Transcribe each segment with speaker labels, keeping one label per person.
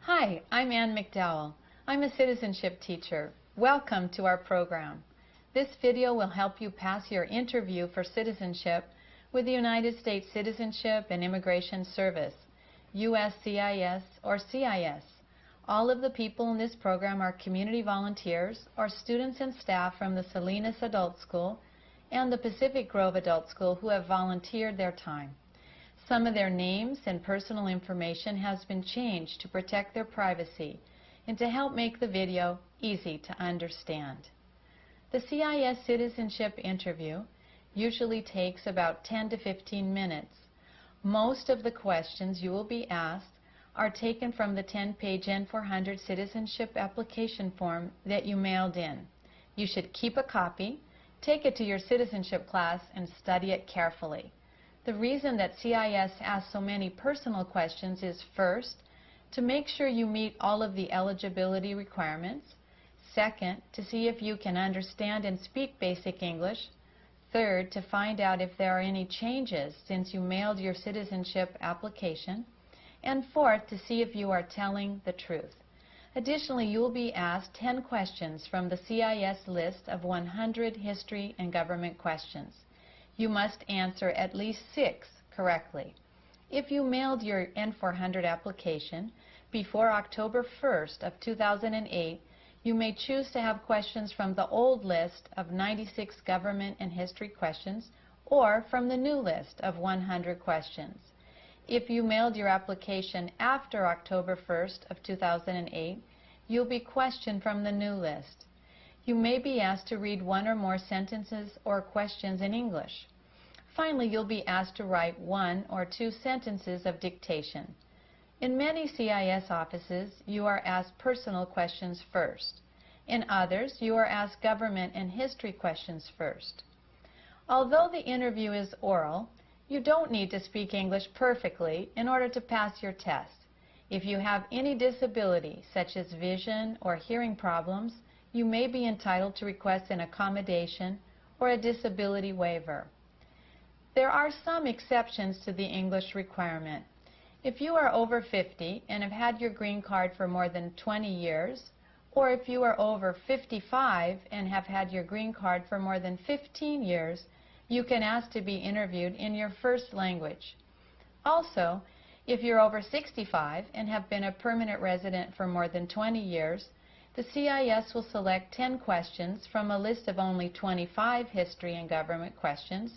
Speaker 1: Hi, I'm Ann McDowell. I'm a citizenship teacher. Welcome to our program. This video will help you pass your interview for citizenship with the United States Citizenship and Immigration Service, USCIS or CIS. All of the people in this program are community volunteers or students and staff from the Salinas Adult School and the Pacific Grove Adult School who have volunteered their time. Some of their names and personal information has been changed to protect their privacy and to help make the video easy to understand. The CIS citizenship interview usually takes about 10 to 15 minutes. Most of the questions you will be asked are taken from the 10-page N400 citizenship application form that you mailed in. You should keep a copy, take it to your citizenship class, and study it carefully. The reason that CIS asks so many personal questions is first, to make sure you meet all of the eligibility requirements. Second, to see if you can understand and speak basic English. Third, to find out if there are any changes since you mailed your citizenship application. And fourth, to see if you are telling the truth. Additionally, you will be asked 10 questions from the CIS list of 100 history and government questions. You must answer at least 6 correctly. If you mailed your N400 application before October 1st of 2008, you may choose to have questions from the old list of 96 government and history questions or from the new list of 100 questions. If you mailed your application after October 1st of 2008, you'll be questioned from the new list. You may be asked to read one or more sentences or questions in English. Finally, you'll be asked to write 1 or 2 sentences of dictation. In many CIS offices, you are asked personal questions first. In others, you are asked government and history questions first. Although the interview is oral, you don't need to speak English perfectly in order to pass your test. If you have any disability, such as vision or hearing problems, you may be entitled to request an accommodation or a disability waiver. There are some exceptions to the English requirement. If you are over 50 and have had your green card for more than 20 years, or if you are over 55 and have had your green card for more than 15 years, you can ask to be interviewed in your first language. Also, if you're over 65 and have been a permanent resident for more than 20 years, the CIS will select 10 questions from a list of only 25 history and government questions,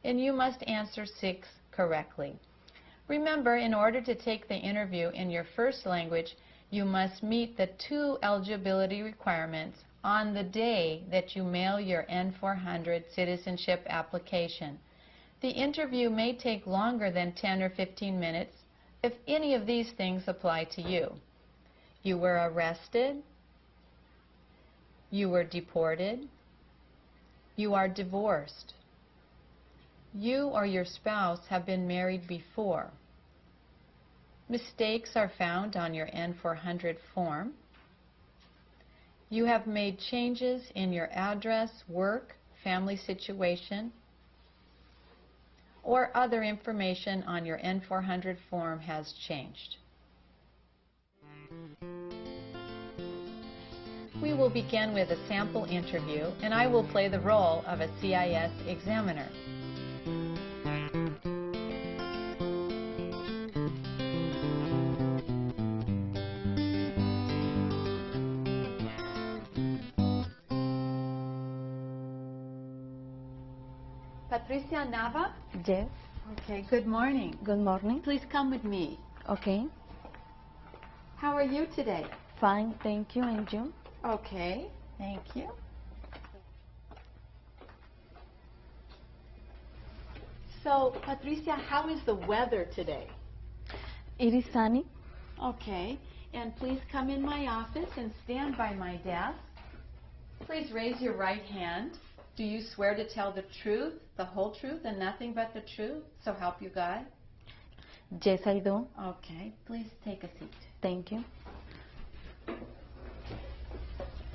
Speaker 1: and you must answer 6 correctly. Remember, in order to take the interview in your first language, you must meet the 2 eligibility requirements on the day that you mail your N400 citizenship application. The interview may take longer than 10 or 15 minutes if any of these things apply to you. You were arrested, you were deported, you are divorced, you or your spouse have been married before, mistakes are found on your N400 form, you have made changes in your address, work, family situation, or other information on your N400 form has changed. We will begin with a sample interview, and I will play the role of a CIS examiner. Patricia Nava?
Speaker 2: Yes.
Speaker 1: Okay, good morning.
Speaker 2: Good morning.
Speaker 1: Please come with me.
Speaker 2: Okay.
Speaker 1: How are you today?
Speaker 2: Fine, thank you. And you?
Speaker 1: Okay, thank you. So, Patricia, how is the weather today?
Speaker 2: It is sunny.
Speaker 1: Okay, and please come in my office and stand by my desk. Please raise your right hand. Do you swear to tell the truth, the whole truth, and nothing but the truth? So help you God?
Speaker 2: Yes, I do.
Speaker 1: Okay, please take a seat.
Speaker 2: Thank you.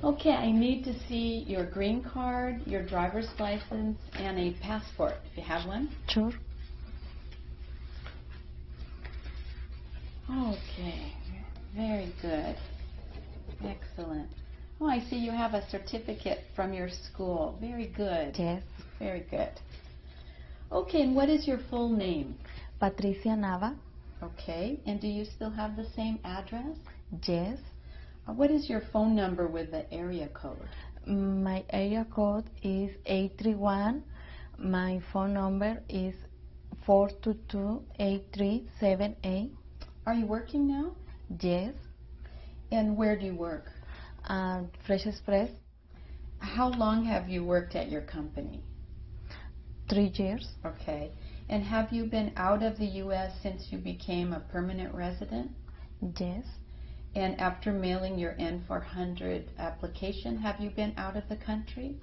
Speaker 1: Okay, I need to see your green card, your driver's license, and a passport, if you have one.
Speaker 2: Sure.
Speaker 1: Okay, Very good. Excellent. Oh, I see you have a certificate from your school. Very good.
Speaker 2: Yes.
Speaker 1: Very good. Okay, and what is your full name?
Speaker 2: Patricia Nava.
Speaker 1: Okay, and do you still have the same address?
Speaker 2: Yes.
Speaker 1: What is your phone number with the area code?
Speaker 2: My area code is 831. My phone number is 422-8378.
Speaker 1: Are you working now?
Speaker 2: Yes.
Speaker 1: And where do you work?
Speaker 2: Fresh Express.
Speaker 1: How long have you worked at your company?
Speaker 2: 3 years.
Speaker 1: Okay. And have you been out of the U.S. since you became a permanent resident?
Speaker 2: Yes.
Speaker 1: And after mailing your N400 application, have you been out of the country?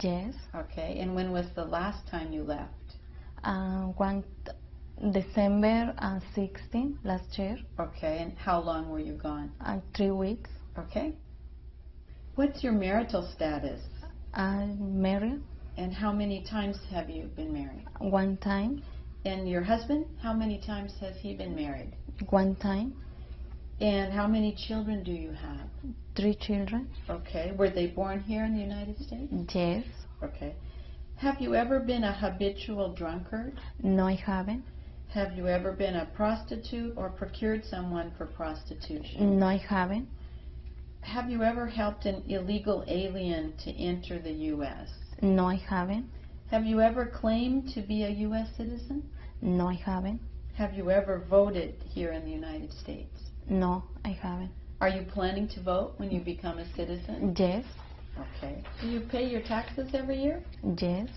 Speaker 2: Yes.
Speaker 1: Okay. And when was the last time you left?
Speaker 2: December 16 last year.
Speaker 1: Okay. And how long were you gone?
Speaker 2: 3 weeks.
Speaker 1: Okay. What's your marital status?
Speaker 2: I'm married.
Speaker 1: And how many times have you been married?
Speaker 2: 1 time.
Speaker 1: And your husband, how many times has he been married?
Speaker 2: 1 time.
Speaker 1: And how many children do you have?
Speaker 2: 3 children.
Speaker 1: Okay. Were they born here in the United States?
Speaker 2: Yes.
Speaker 1: Okay. Have you ever been a habitual drunkard?
Speaker 2: No, I haven't.
Speaker 1: Have you ever been a prostitute or procured someone for prostitution?
Speaker 2: No, I haven't.
Speaker 1: Have you ever helped an illegal alien to enter the U.S.?
Speaker 2: No, I haven't.
Speaker 1: Have you ever claimed to be a U.S. citizen?
Speaker 2: No, I haven't.
Speaker 1: Have you ever voted here in the United States?
Speaker 2: No, I haven't.
Speaker 1: Are you planning to vote when you become a citizen?
Speaker 2: Yes.
Speaker 1: Okay. Do you pay your taxes every year?
Speaker 2: Yes.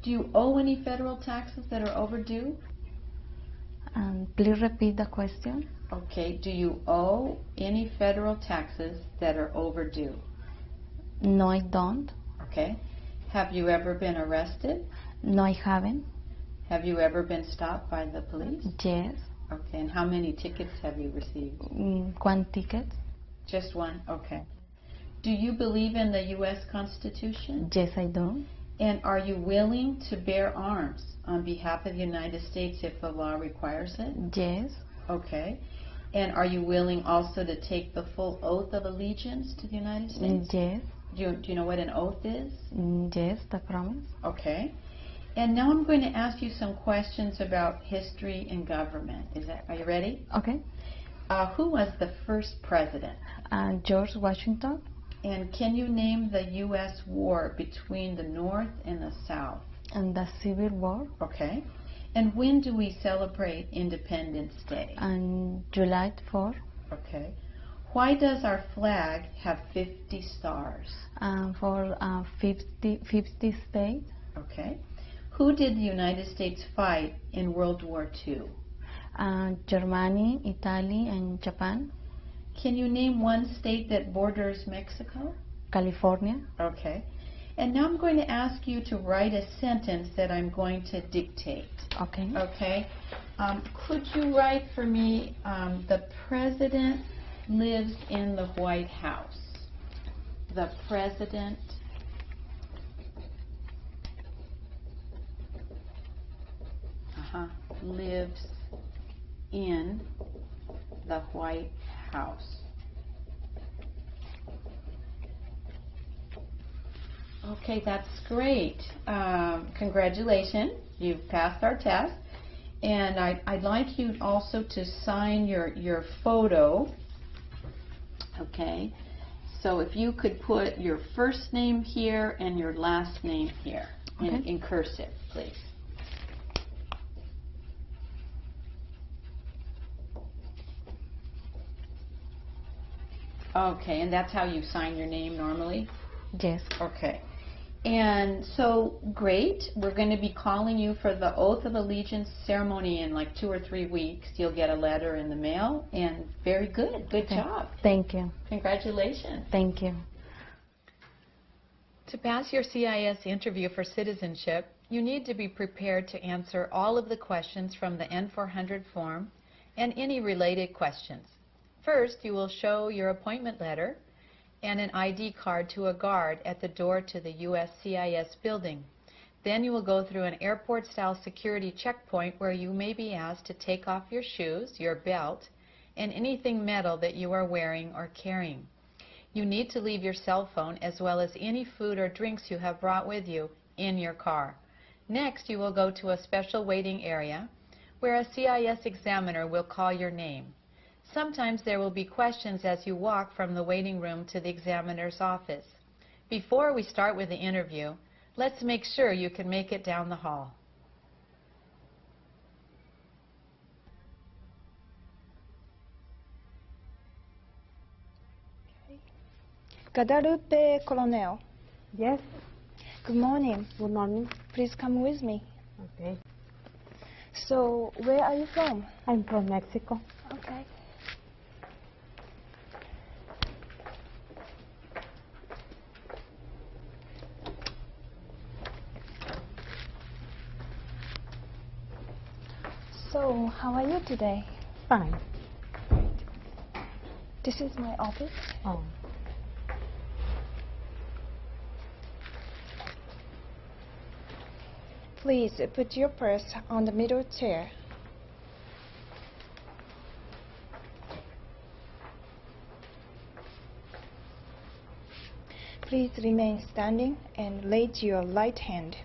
Speaker 1: Do you owe any federal taxes that are overdue?
Speaker 2: Please repeat the question.
Speaker 1: Okay. Do you owe any federal taxes that are overdue?
Speaker 2: No, I don't.
Speaker 1: Okay. Have you ever been arrested?
Speaker 2: No, I haven't.
Speaker 1: Have you ever been stopped by the police?
Speaker 2: Yes.
Speaker 1: Okay. And how many tickets have you received?
Speaker 2: 1 ticket.
Speaker 1: Just one? Okay. Do you believe in the U.S. Constitution?
Speaker 2: Yes, I do.
Speaker 1: And are you willing to bear arms on behalf of the United States if the law requires it?
Speaker 2: Yes.
Speaker 1: Okay. And are you willing also to take the full oath of allegiance to the United States?
Speaker 2: Yes.
Speaker 1: Do you know what an oath is?
Speaker 2: Yes, the promise.
Speaker 1: Okay. And now I'm going to ask you some questions about history and government. Are you ready?
Speaker 2: Okay.
Speaker 1: Who was the first president?
Speaker 2: George Washington.
Speaker 1: And can you name the U.S. war between the North and the South?
Speaker 2: And the Civil War.
Speaker 1: Okay. And when do we celebrate Independence Day?
Speaker 2: And July 4.
Speaker 1: Okay. Why does our flag have 50 stars?
Speaker 2: For 50 states.
Speaker 1: Okay. Who did the United States fight in World War II?
Speaker 2: Germany, Italy, and Japan.
Speaker 1: Can you name one state that borders Mexico?
Speaker 2: California.
Speaker 1: Okay. And now I'm going to ask you to write a sentence that I'm going to dictate.
Speaker 2: Okay.
Speaker 1: Okay. Could you write for me, the president lives in the White House. The president lives in the White House. Okay, that's great. Congratulations. You've passed our test. And I'd like you also to sign your photo. Okay. So if you could put your first name here and your last name here in cursive, please. Okay, and that's how you sign your name normally?
Speaker 2: Yes.
Speaker 1: Okay. And so, great. We're going to be calling you for the Oath of Allegiance ceremony in like 2 or 3 weeks. You'll get a letter in the mail, and very good. Good job.
Speaker 2: Thank you.
Speaker 1: Congratulations.
Speaker 2: Thank you.
Speaker 1: To pass your CIS interview for citizenship, you need to be prepared to answer all of the questions from the N400 form and any related questions. First, you will show your appointment letter and an ID card to a guard at the door to the USCIS building. Then you will go through an airport-style security checkpoint where you may be asked to take off your shoes, your belt, and anything metal that you are wearing or carrying. You need to leave your cell phone as well as any food or drinks you have brought with you in your car. Next, you will go to a special waiting area where a CIS examiner will call your name. Sometimes there will be questions as you walk from the waiting room to the examiner's office. Before we start with the interview, let's make sure you can make it down the hall.
Speaker 3: Guadalupe Colonel.
Speaker 4: Yes,
Speaker 3: Good morning.
Speaker 4: good morning.
Speaker 3: Please come with me.
Speaker 4: Okay.
Speaker 3: So, where are you from?
Speaker 4: I'm from Mexico.
Speaker 3: Okay. So, how are you today?
Speaker 4: Fine.
Speaker 3: This is my office.
Speaker 4: Oh,
Speaker 3: Please put your purse on the middle chair. Please remain standing and raise your right hand.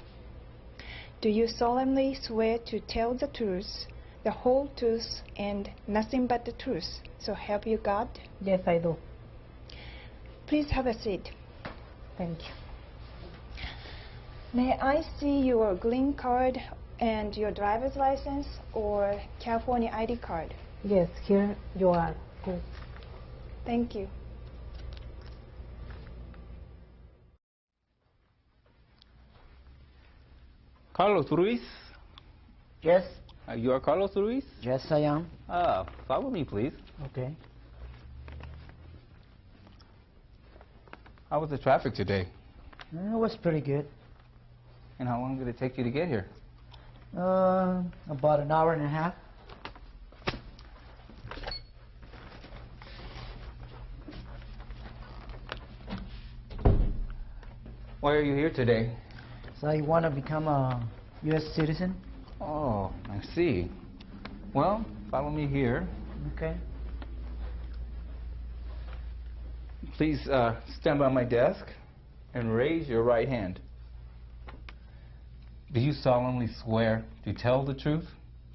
Speaker 3: Do you solemnly swear to tell the truth, the whole truth, and nothing but the truth? So help you God.
Speaker 4: yes, I do.
Speaker 3: Please have a seat.
Speaker 4: Thank you.
Speaker 3: May I see your green card and your driver's license or California ID card?
Speaker 4: Yes, here you are. Good.
Speaker 3: Thank you.
Speaker 5: Carlos Ruiz?
Speaker 6: Yes,
Speaker 5: You are Carlos Ruiz?
Speaker 6: yes, I am.
Speaker 5: Follow me, please.
Speaker 6: Okay.
Speaker 5: How was the traffic today?
Speaker 6: It was pretty good.
Speaker 5: And how long did it take you to get here?
Speaker 6: About an hour and a half.
Speaker 5: Why are you here today?
Speaker 6: So I want to become a U.S. citizen.
Speaker 5: Oh, I see. Well, follow me here.
Speaker 6: Okay.
Speaker 5: Please stand by my desk and raise your right hand. Do you solemnly swear to tell the truth,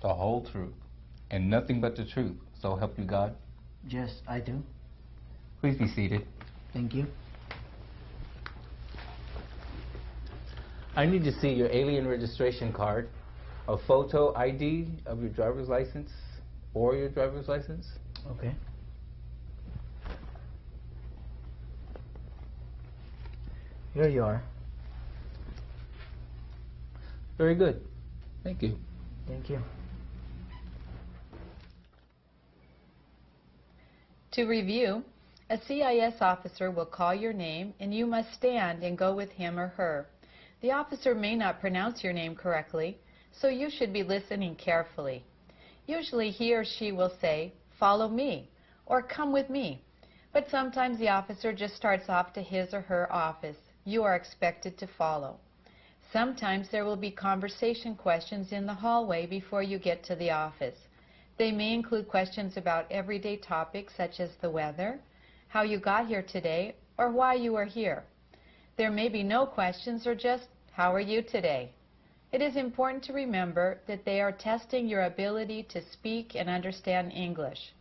Speaker 5: the whole truth, and nothing but the truth, so help you God?
Speaker 6: Yes, I do.
Speaker 5: Please be seated.
Speaker 6: Thank you.
Speaker 5: I need to see your alien registration card, a photo ID of your driver's license or your driver's license.
Speaker 6: Okay. Here you are.
Speaker 5: Very good. Thank you.
Speaker 6: Thank you.
Speaker 1: To review, a CIS officer will call your name and you must stand and go with him or her. The officer may not pronounce your name correctly, so you should be listening carefully. Usually he or she will say, "Follow me," or "Come with me." But sometimes the officer just starts off to his or her office. You are expected to follow. Sometimes there will be conversation questions in the hallway before you get to the office. They may include questions about everyday topics such as the weather, how you got here today, or why you are here. There may be no questions or just, "How are you today?" It is important to remember that they are testing your ability to speak and understand English.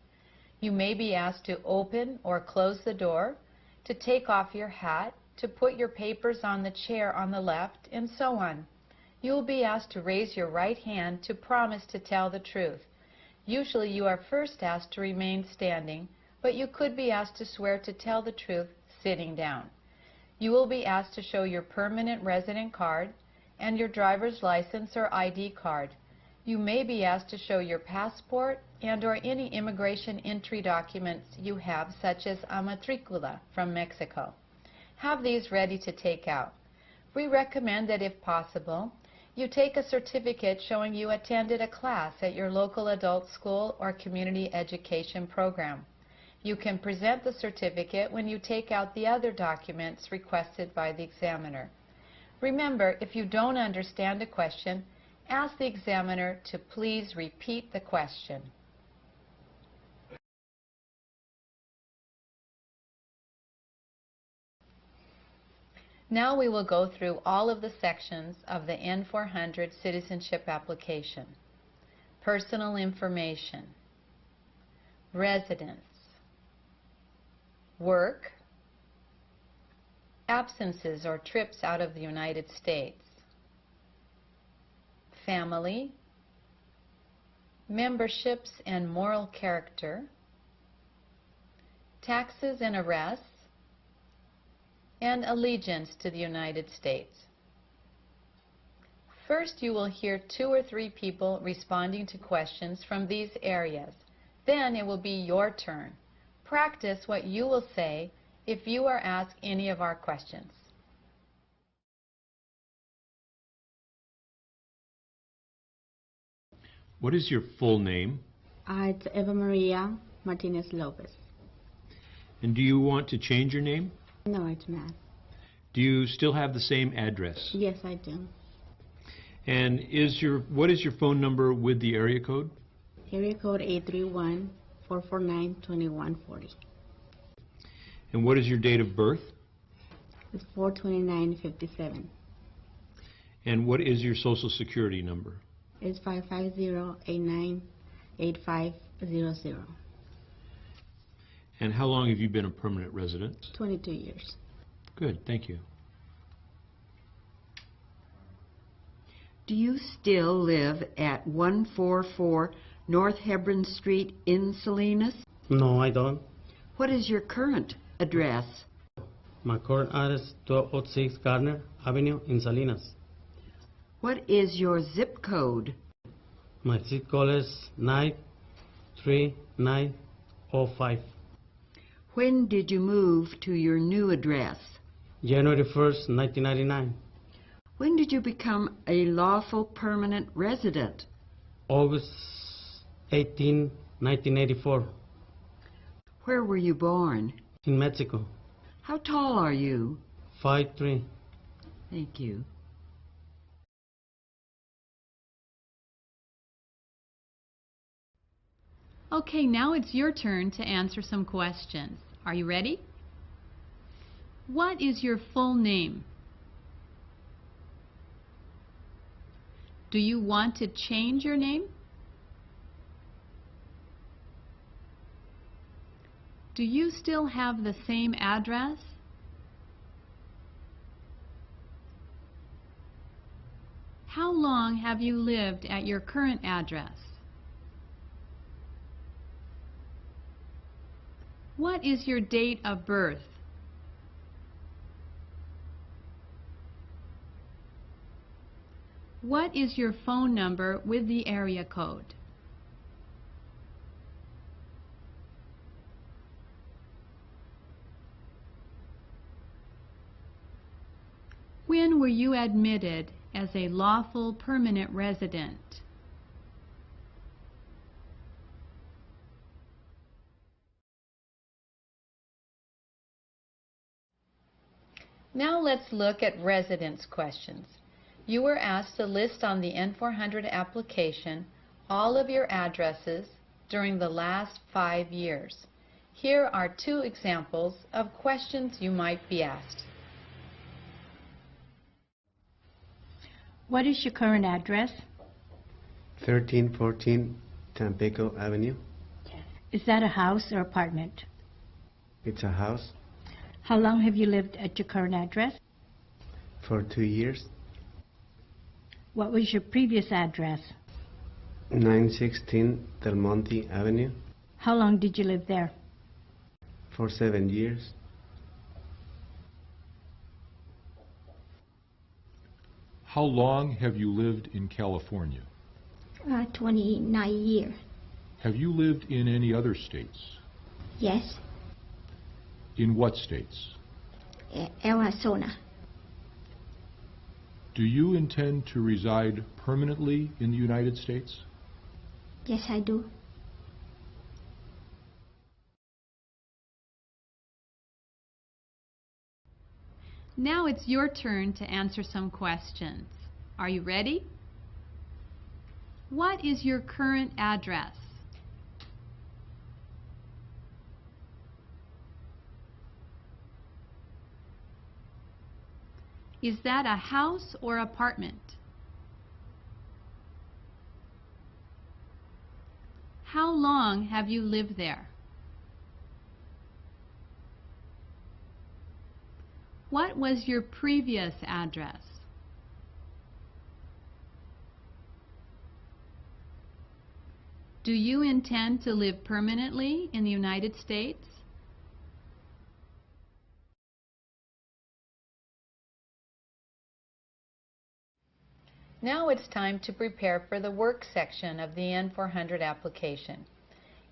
Speaker 1: You may be asked to open or close the door, to take off your hat, to put your papers on the chair on the left, and so on. You will be asked to raise your right hand to promise to tell the truth. Usually you are first asked to remain standing, but you could be asked to swear to tell the truth sitting down. You will be asked to show your permanent resident card and your driver's license or ID card. You may be asked to show your passport and/or any immigration entry documents you have, such as a matricula from Mexico. Have these ready to take out. We recommend that if possible, you take a certificate showing you attended a class at your local adult school or community education program. You can present the certificate when you take out the other documents requested by the examiner. Remember, if you don't understand a question, ask the examiner to please repeat the question. Now we will go through all of the sections of the N400 citizenship application. Personal information, residence, work, absences or trips out of the United States, family, memberships and moral character, taxes and arrests, and allegiance to the United States. First, you will hear 2 or 3 people responding to questions from these areas. Then it will be your turn. Practice what you will say if you are asked any of our questions.
Speaker 7: What is your full name?
Speaker 2: It's Eva Maria Martinez Lopez.
Speaker 7: And do you want to change your name?
Speaker 2: No, it's not.
Speaker 7: Do you still have the same address?
Speaker 2: Yes, I do.
Speaker 7: And what is your phone number with the area code?
Speaker 2: Area code 831-449-2140.
Speaker 7: And what is your date of birth?
Speaker 2: It's 429-57.
Speaker 7: And what is your social security number?
Speaker 2: It's 550-89-8500.
Speaker 7: And how long have you been a permanent resident?
Speaker 2: 22 years.
Speaker 7: Good, thank you.
Speaker 8: Do you still live at 144 North Hebron Street in Salinas?
Speaker 9: No, I don't.
Speaker 8: What is your current address?
Speaker 9: My current address is 1206 Gardner Avenue in Salinas.
Speaker 8: What is your zip code?
Speaker 9: My zip code is 93905.
Speaker 8: When did you move to your new address?
Speaker 9: January 1st, 1999.
Speaker 8: When did you become a lawful permanent resident?
Speaker 9: August 18, 1984.
Speaker 8: Where were you born?
Speaker 9: In Mexico.
Speaker 8: How tall are you?
Speaker 9: 5'3".
Speaker 8: Thank you.
Speaker 1: Okay, now it's your turn to answer some questions. Are you ready? What is your full name? Do you want to change your name? Do you still have the same address? How long have you lived at your current address? What is your date of birth? What is your phone number with the area code? When were you admitted as a lawful permanent resident? Now let's look at residence questions. You were asked to list on the N400 application all of your addresses during the last 5 years. Here are 2 examples of questions you might be asked.
Speaker 10: What is your current address?
Speaker 11: 1314 Tampico Avenue.
Speaker 10: Is that a house or apartment?
Speaker 11: It's a house.
Speaker 10: How long have you lived at your current address?
Speaker 11: For 2 years.
Speaker 10: What was your previous address?
Speaker 11: 916 Del Monte Avenue.
Speaker 10: How long did you live there?
Speaker 11: For 7 years.
Speaker 7: How long have you lived in California?
Speaker 12: 29 years.
Speaker 7: Have you lived in any other states?
Speaker 12: Yes.
Speaker 7: In what states?
Speaker 12: Arizona.
Speaker 7: Do you intend to reside permanently in the United States?
Speaker 12: Yes, I do.
Speaker 1: Now it's your turn to answer some questions. Are you ready? What is your current address? Is that a house or apartment? How long have you lived there? What was your previous address? Do you intend to live permanently in the United States? Now it's time to prepare for the work section of the N400 application.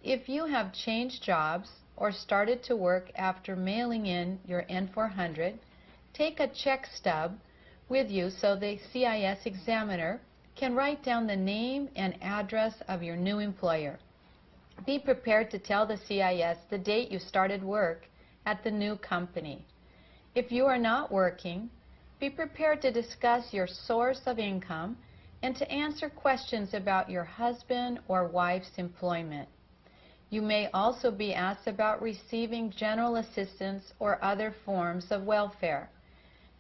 Speaker 1: If you have changed jobs or started to work after mailing in your N400, take a check stub with you so the CIS examiner can write down the name and address of your new employer. Be prepared to tell the CIS the date you started work at the new company. If you are not working, be prepared to discuss your source of income and to answer questions about your husband or wife's employment. You may also be asked about receiving general assistance or other forms of welfare.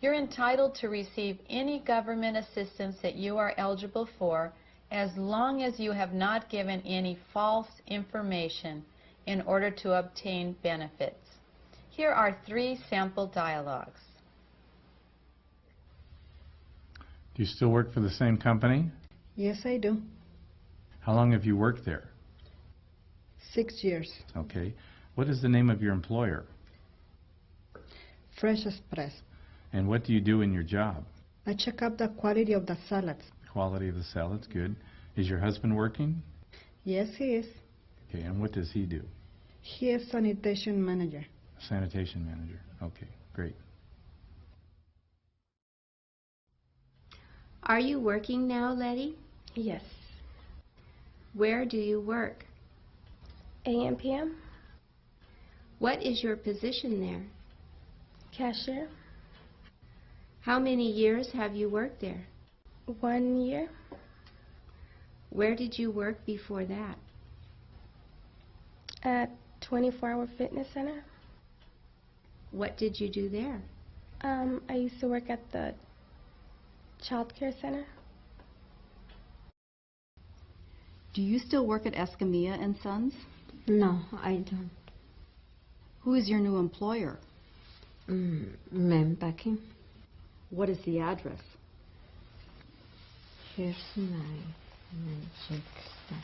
Speaker 1: You're entitled to receive any government assistance that you are eligible for as long as you have not given any false information in order to obtain benefits. Here are 3 sample dialogues.
Speaker 13: Do you still work for the same company?
Speaker 14: Yes, I do.
Speaker 13: How long have you worked there?
Speaker 14: 6 years.
Speaker 13: Okay. What is the name of your employer?
Speaker 14: Fresh Express.
Speaker 13: And what do you do in your job?
Speaker 14: I check up the quality of the salads.
Speaker 13: Quality of the salads, good. Is your husband working?
Speaker 14: Yes, he is.
Speaker 13: Okay, and what does he do?
Speaker 14: He is sanitation manager.
Speaker 13: Sanitation manager. Okay, great.
Speaker 15: Are you working now, Letty?
Speaker 16: Yes.
Speaker 15: Where do you work?
Speaker 16: AM PM.
Speaker 15: What is your position there?
Speaker 16: Cashier.
Speaker 15: How many years have you worked there?
Speaker 16: 1 year.
Speaker 15: Where did you work before that?
Speaker 16: At 24-Hour Fitness Center.
Speaker 15: What did you do there?
Speaker 16: I used to work at the Child Care Center.
Speaker 17: Do you still work at Escamilla and Sons?
Speaker 2: No, I don't.
Speaker 17: Who is your new employer?
Speaker 2: Men packing.
Speaker 17: What is the address?
Speaker 2: Here's my check stub.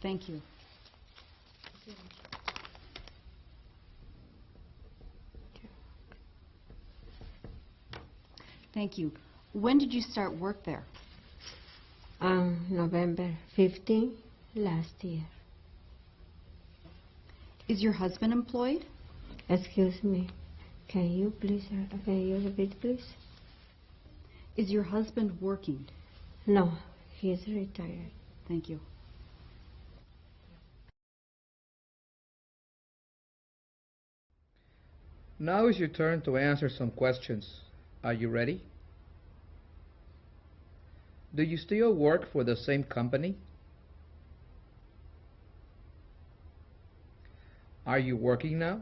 Speaker 17: Thank you. Thank you. When did you start work there?
Speaker 2: November 15 last year.
Speaker 17: Is your husband employed?
Speaker 2: Excuse me. Can you repeat, please?
Speaker 17: Is your husband working?
Speaker 2: No, he is retired.
Speaker 17: Thank you.
Speaker 18: Now is your turn to answer some questions. Are you ready? Do you still work for the same company? Are you working now?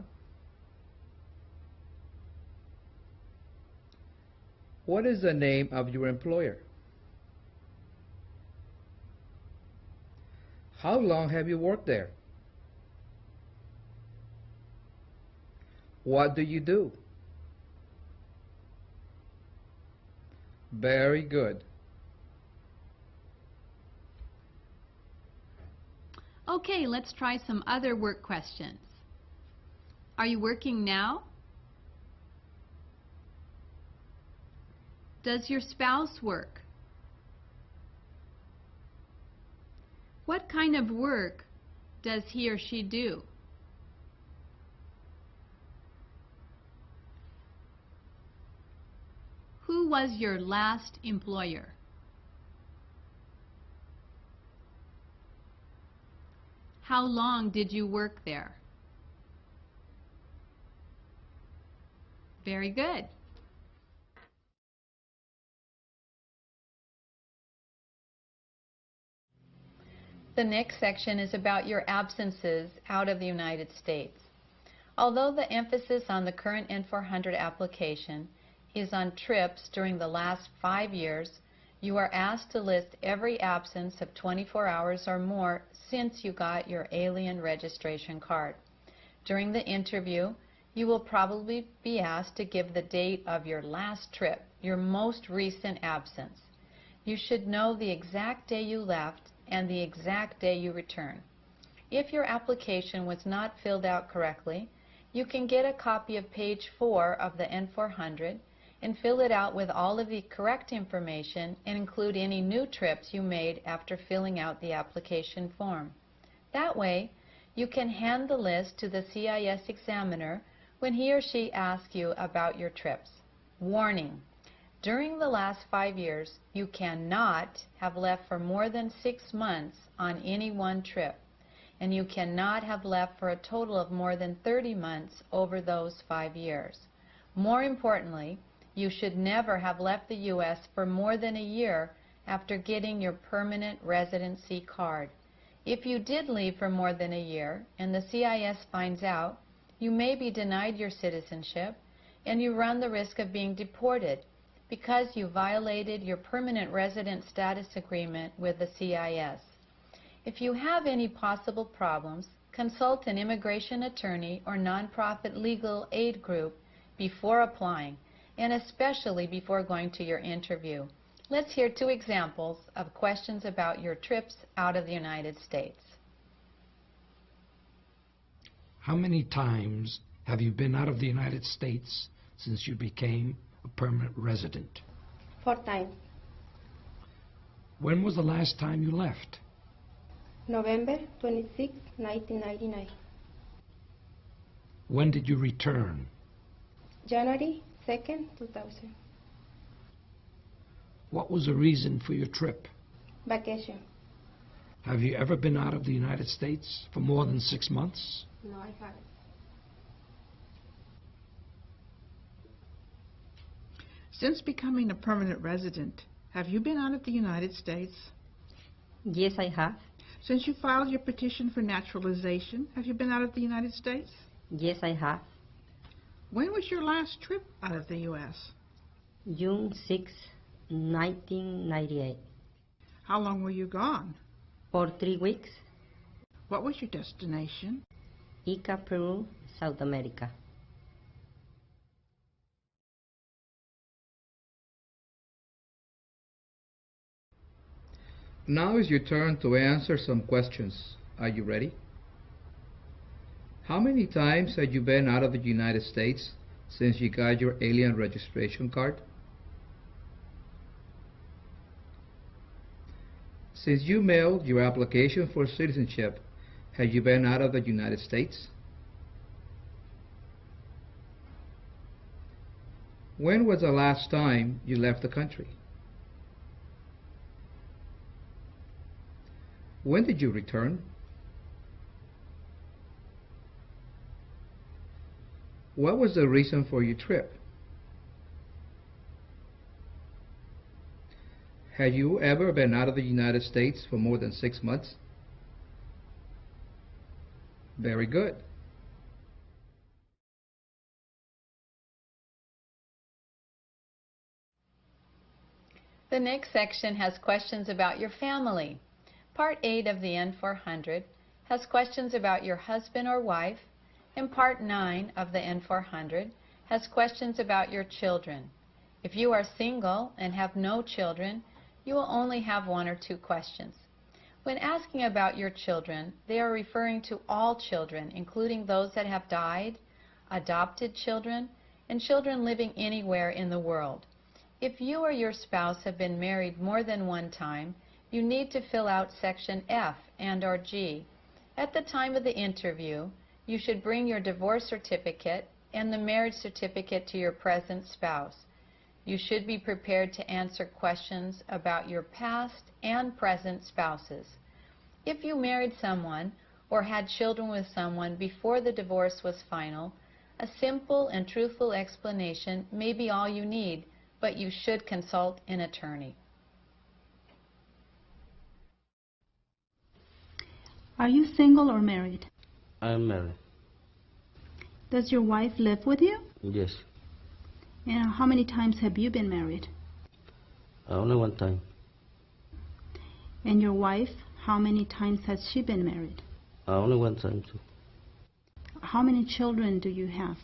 Speaker 18: What is the name of your employer? How long have you worked there? What do you do? Very good.
Speaker 1: Okay, let's try some other work questions. Are you working now? Does your spouse work? What kind of work does he or she do? Who was your last employer? How long did you work there? Very good. The next section is about your absences out of the United States. Although the emphasis on the current N400 application is on trips during the last 5 years, you are asked to list every absence of 24 hours or more since you got your alien registration card. During the interview, you will probably be asked to give the date of your last trip, your most recent absence. You should know the exact day you left and the exact day you return. If your application was not filled out correctly, you can get a copy of page 4 of the N400 and fill it out with all of the correct information and include any new trips you made after filling out the application form. That way, you can hand the list to the CIS examiner when he or she asks you about your trips. Warning: during the last 5 years, you cannot have left for more than 6 months on any one trip, and you cannot have left for a total of more than 30 months over those 5 years. More importantly, you should never have left the U.S. for more than a year after getting your permanent residency card. If you did leave for more than a year and the CIS finds out, you may be denied your citizenship and you run the risk of being deported because you violated your permanent resident status agreement with the CIS. If you have any possible problems, consult an immigration attorney or nonprofit legal aid group before applying, and especially before going to your interview. Let's hear 2 examples of questions about your trips out of the United States.
Speaker 19: How many times have you been out of the United States since you became a permanent resident?
Speaker 20: 4 times.
Speaker 19: When was the last time you left?
Speaker 20: November 26, 1999.
Speaker 19: When did you return?
Speaker 20: January 2nd, 2000.
Speaker 19: What was the reason for your trip?
Speaker 20: Vacation.
Speaker 19: Have you ever been out of the United States for more than 6 months?
Speaker 20: No, I haven't.
Speaker 21: Since becoming a permanent resident, have you been out of the United States?
Speaker 22: Yes, I have.
Speaker 21: Since you filed your petition for naturalization, have you been out of the United States?
Speaker 22: Yes, I have.
Speaker 21: When was your last trip out of the U.S.?
Speaker 22: June 6, 1998.
Speaker 21: How long were you gone?
Speaker 22: For 3 weeks.
Speaker 21: What was your destination?
Speaker 22: Ica, Peru, South America.
Speaker 18: Now is your turn to answer some questions. Are you ready? How many times have you been out of the United States since you got your alien registration card? Since you mailed your application for citizenship, have you been out of the United States? When was the last time you left the country? When did you return? What was the reason for your trip? Have you ever been out of the United States for more than 6 months? Very good.
Speaker 1: The next section has questions about your family. Part 8 of the N400 has questions about your husband or wife, and Part 9 of the N400 has questions about your children. If you are single and have no children, you will only have 1 or 2 questions. When asking about your children, they are referring to all children, including those that have died, adopted children, and children living anywhere in the world. If you or your spouse have been married more than 1 time, you need to fill out section F and/or G. At the time of the interview, you should bring your divorce certificate and the marriage certificate to your present spouse. You should be prepared to answer questions about your past and present spouses. If you married someone or had children with someone before the divorce was final, a simple and truthful explanation may be all you need, but you should consult an attorney.
Speaker 10: Are you single or married?
Speaker 11: I'm married.
Speaker 3: Does your wife live with you?
Speaker 9: Yes.
Speaker 3: And how many times have you been married?
Speaker 9: Only one time.
Speaker 3: And your wife, how many times has she been married?
Speaker 9: Only one time too.
Speaker 3: How many children do you have?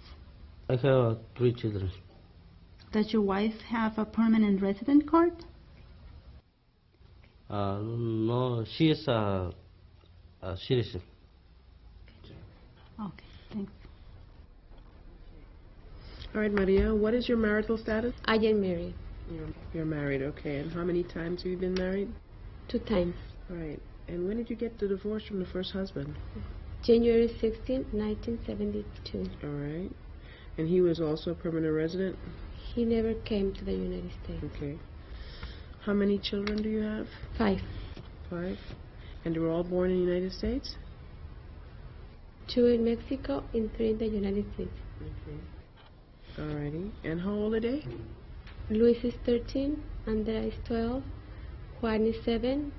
Speaker 9: I have 3 children.
Speaker 3: Does your wife have a permanent resident card?
Speaker 9: No, she is a citizen.
Speaker 3: Okay, thanks.
Speaker 4: All right, Maria, what is your marital status?
Speaker 20: I am married.
Speaker 4: You're married, okay. And how many times have you been married?
Speaker 20: 2 times.
Speaker 4: All right. And when did you get the divorce from the first husband?
Speaker 20: January 16, 1972.
Speaker 4: All right. And he was also a permanent resident?
Speaker 20: He never came to the United States.
Speaker 4: Okay. How many children do you have?
Speaker 20: 5.
Speaker 4: 5. And they were all born in the United States?
Speaker 20: 2 in Mexico and 3 in the United States.
Speaker 4: Okay. Alrighty. And how old are they?
Speaker 20: Luis is 13, Andrea is 12, Juan is 7,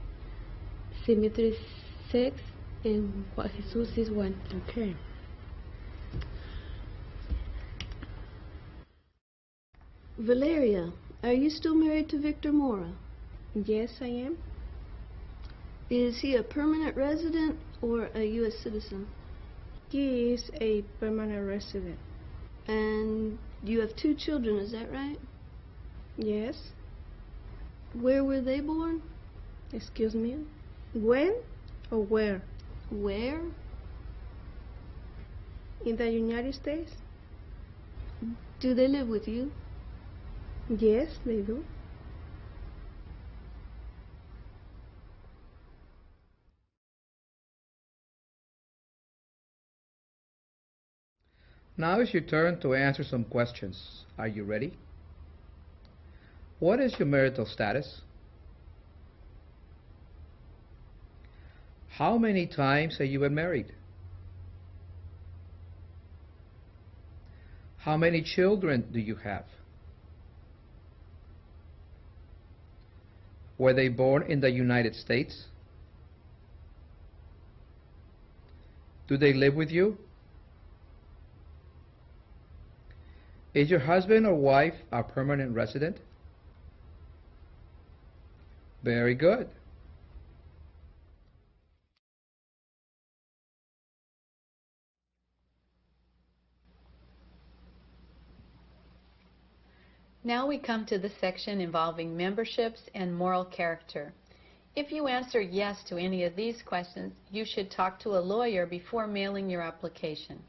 Speaker 20: Simitri is 6, and Juan Jesus is 1.
Speaker 4: Okay.
Speaker 23: Valeria, are you still married to Victor Mora?
Speaker 20: Yes, I am.
Speaker 23: Is he a permanent resident or a U.S. citizen?
Speaker 20: He is a permanent resident.
Speaker 23: And you have 2 children, is that right?
Speaker 20: Yes.
Speaker 23: Where were they born?
Speaker 20: Excuse me? When or where?
Speaker 23: Where?
Speaker 20: In the United States.
Speaker 23: Do they live with you?
Speaker 20: Yes, they do.
Speaker 18: Now is your turn to answer some questions. Are you ready? What is your marital status? How many times have you been married? How many children do you have? Were they born in the United States? Do they live with you? Is your husband or wife a permanent resident? Very good.
Speaker 1: Now we come to the section involving memberships and moral character. If you answer yes to any of these questions, you should talk to a lawyer before mailing your application.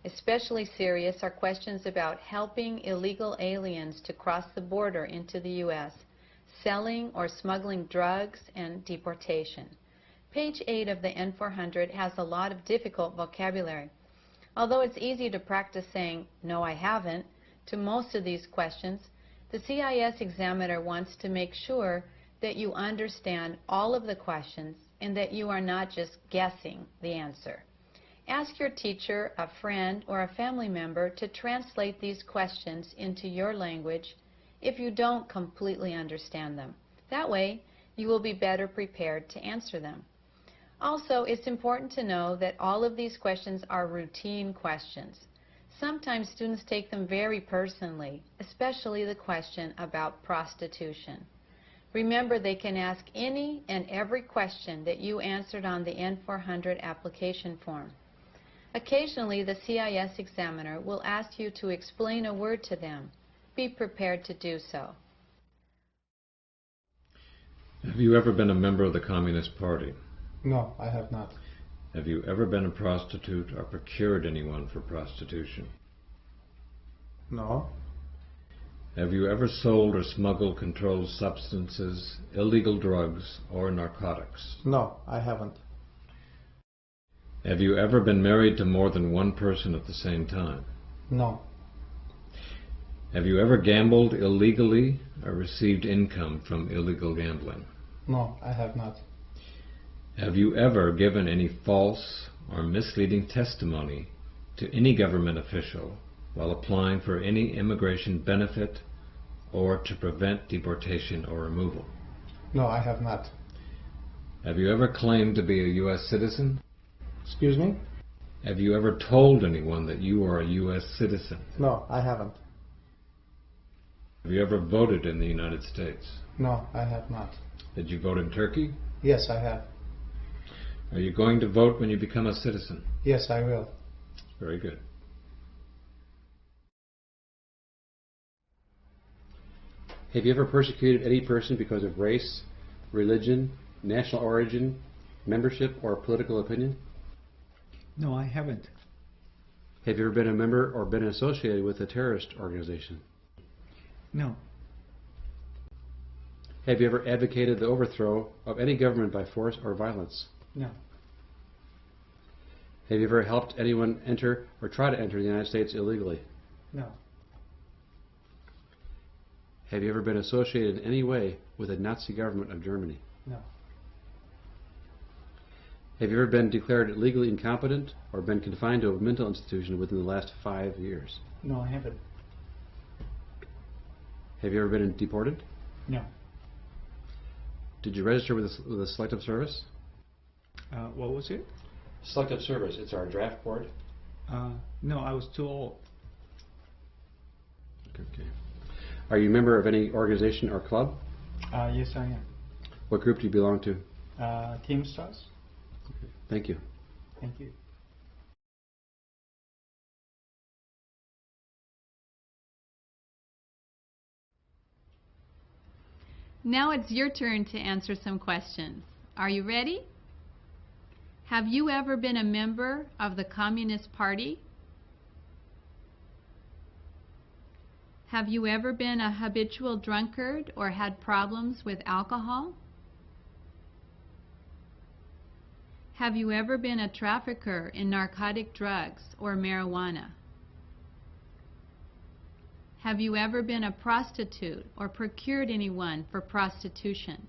Speaker 1: Especially serious are questions about helping illegal aliens to cross the border into the U.S., selling or smuggling drugs, and deportation. Page 8 of the N400 has a lot of difficult vocabulary. Although it's easy to practice saying, "No, I haven't," to most of these questions, the CIS examiner wants to make sure that you understand all of the questions and that you are not just guessing the answer. Ask your teacher, a friend, or a family member to translate these questions into your language if you don't completely understand them. That way, you will be better prepared to answer them. Also, it's important to know that all of these questions are routine questions. Sometimes students take them very personally, especially the question about prostitution. Remember, they can ask any and every question that you answered on the N400 application form. Occasionally, the CIS examiner will ask you to explain a word to them. Be prepared to do so.
Speaker 7: Have you ever been a member of the Communist Party?
Speaker 24: No, I have not.
Speaker 7: Have you ever been a prostitute or procured anyone for prostitution?
Speaker 24: No.
Speaker 7: Have you ever sold or smuggled controlled substances, illegal drugs, or narcotics?
Speaker 24: No, I haven't.
Speaker 7: Have you ever been married to more than one person at the same time?
Speaker 24: No.
Speaker 7: Have you ever gambled illegally or received income from illegal gambling?
Speaker 24: No, I have not.
Speaker 7: Have you ever given any false or misleading testimony to any government official while applying for any immigration benefit or to prevent deportation or removal?
Speaker 24: No, I have not.
Speaker 7: Have you ever claimed to be a U.S. citizen?
Speaker 24: Excuse me?
Speaker 7: Have you ever told anyone that you are a U.S. citizen?
Speaker 24: No, I haven't.
Speaker 7: Have you ever voted in the United States?
Speaker 24: No, I have not.
Speaker 7: Did you vote in Turkey?
Speaker 24: Yes, I have.
Speaker 7: Are you going to vote when you become a citizen?
Speaker 24: Yes, I will.
Speaker 7: Very good.
Speaker 5: Have you ever persecuted any person because of race, religion, national origin, membership, or political opinion?
Speaker 6: No, I haven't.
Speaker 5: Have you ever been a member or been associated with a terrorist organization?
Speaker 6: No.
Speaker 5: Have you ever advocated the overthrow of any government by force or violence?
Speaker 6: No.
Speaker 5: Have you ever helped anyone enter or try to enter the United States illegally?
Speaker 6: No.
Speaker 5: Have you ever been associated in any way with the Nazi government of Germany?
Speaker 6: No.
Speaker 5: Have you ever been declared legally incompetent or been confined to a mental institution within the last 5 years?
Speaker 6: No, I haven't.
Speaker 5: Have you ever been deported?
Speaker 6: No.
Speaker 5: Did you register with the Selective Service?
Speaker 6: What was it?
Speaker 5: Selective Service, it's our draft board.
Speaker 6: No, I was too old.
Speaker 5: Okay. Are you a member of any organization or club?
Speaker 6: Yes, I am.
Speaker 5: What group do you belong to?
Speaker 6: Team Stars.
Speaker 5: Okay. Thank you.
Speaker 6: Thank you.
Speaker 1: Now it's your turn to answer some questions. Are you ready? Have you ever been a member of the Communist Party? Have you ever been a habitual drunkard or had problems with alcohol? Have you ever been a trafficker in narcotic drugs or marijuana? Have you ever been a prostitute or procured anyone for prostitution?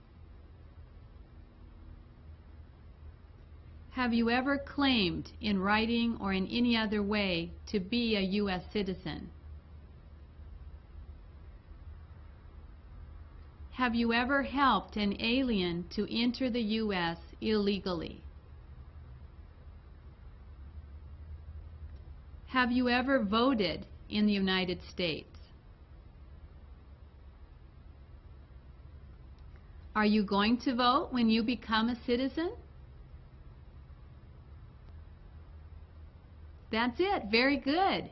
Speaker 1: Have you ever claimed in writing or in any other way to be a U.S. citizen? Have you ever helped an alien to enter the U.S. illegally? Have you ever voted in the United States? Are you going to vote when you become a citizen? That's it. Very good.